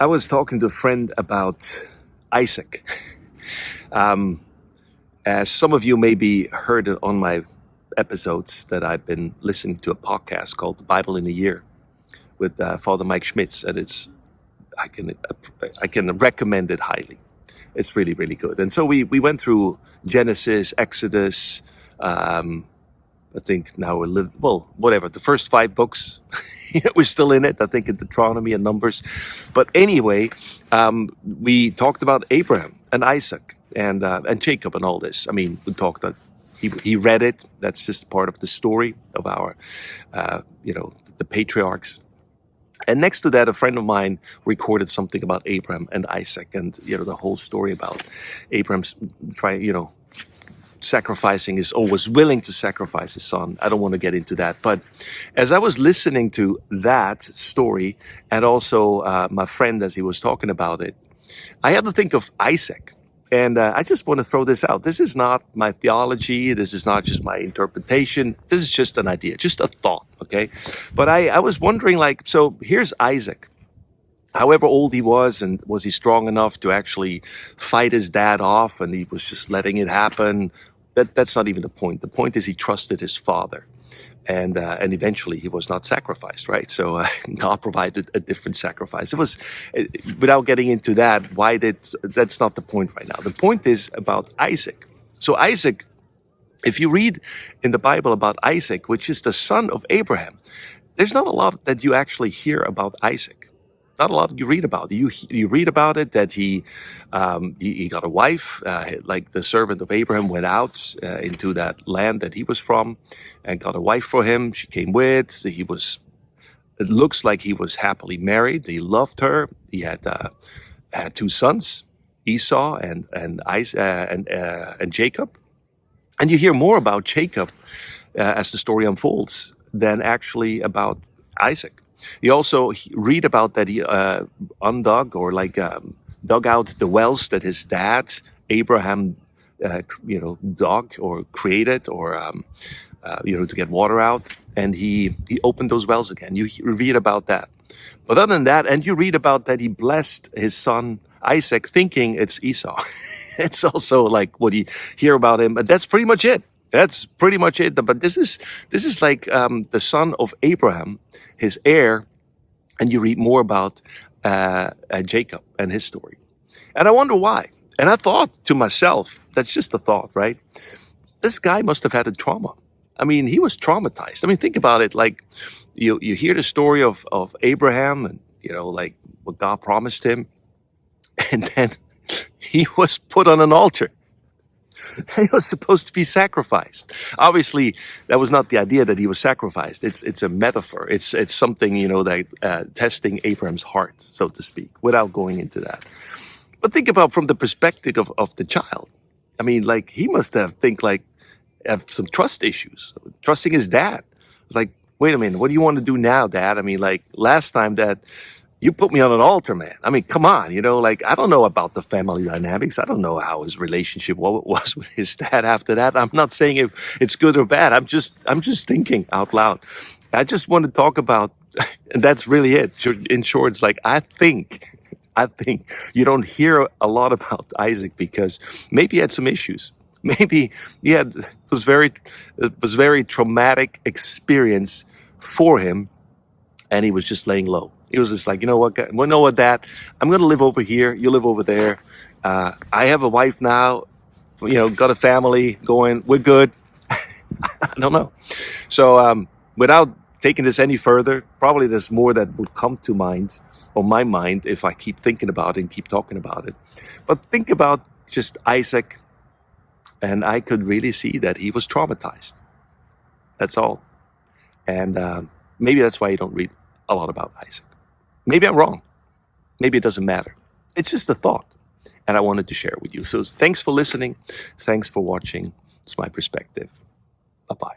I was talking to a friend about Isaac. As some of you maybe heard it on my episodes, that I've been listening to a podcast called The Bible in a Year with Father Mike SCHMITZ, and I can recommend it highly. It's really, really good. And so we went through Genesis, Exodus. I think now the first 5 books, we're still in it. I think in Deuteronomy and Numbers. But anyway, we talked about Abraham and Isaac and Jacob and all this. I mean, we talked that he read it. That's just part of the story of our, the patriarchs. And next to that, a friend of mine recorded something about Abraham and Isaac, and the whole story about Abraham's sacrificing was willing to sacrifice his son. I don't want to get into that. But as I was listening to that story, and also my friend as he was talking about it, I had to think of Isaac. And I just want to throw this out. This is not my theology. This is not just my interpretation. This is just an idea, just a thought, okay? But I was wondering, so here's Isaac. However old he was, and was he strong enough to actually fight his dad off, and he was just letting it happen? That's not even the point. The point is he trusted his father. And eventually he was not sacrificed, right? So God provided a different sacrifice. It was, without getting into that, that's not the point right now. The point is about Isaac. So Isaac, if you read in the Bible about Isaac, which is the son of Abraham, there's not a lot that you actually hear about Isaac. Not a lot you read about. You read about it that he got a wife, like the servant of Abraham went out into that land that he was from, and got a wife for him. She came with. So it looks like he was happily married. He loved her. He had 2 sons, Esau and Jacob. And you hear more about Jacob as the story unfolds than actually about Isaac. You also read about that he undug or dug out the wells that his dad Abraham dug or created or to get water out, and he opened those wells again. You read about that. But other than that, and you read about that he blessed his son Isaac, thinking it's Esau. It's also like what you hear about him, but that's pretty much it. That's pretty much it. But this is like the son of Abraham, his heir, and you read more about Jacob and his story. And I wonder why. And I thought to myself, that's just a thought, right? This guy must have had a trauma. I mean, he was traumatized. I mean, think about it. Like you hear the story of Abraham, and like what God promised him, and then he was put on an altar. He was supposed to be sacrificed. Obviously, that was not the idea that he was sacrificed. It's a metaphor. It's something, that testing Abraham's heart, so to speak, without going into that. But think about from the perspective of the child. I mean, he must have have some trust issues, trusting his dad. It's like, wait a minute, what do you want to do now, Dad? I mean, last time, Dad, you put me on an altar, man. I mean, come on, I don't know about the family dynamics. I don't know how his relationship was with his dad after that. I'm not saying if it's good or bad. I'm just thinking out loud. I just want to talk about, and that's really it. In short, it's I think you don't hear a lot about Isaac because maybe he had some issues. Maybe it was very traumatic experience for him, and he was just laying low. He was just like, you know what, Dad? I'm going to live over here. You live over there. I have a wife now, got a family going. We're good. I don't know. So without taking this any further, probably there's more that would come to mind, or my mind, if I keep thinking about it and keep talking about it. But think about just Isaac, and I could really see that he was traumatized. That's all. And maybe that's why you don't read a lot about Isaac. Maybe I'm wrong. Maybe it doesn't matter. It's just a thought, and I wanted to share it with you. So thanks for listening. Thanks for watching. It's my perspective. Bye-bye.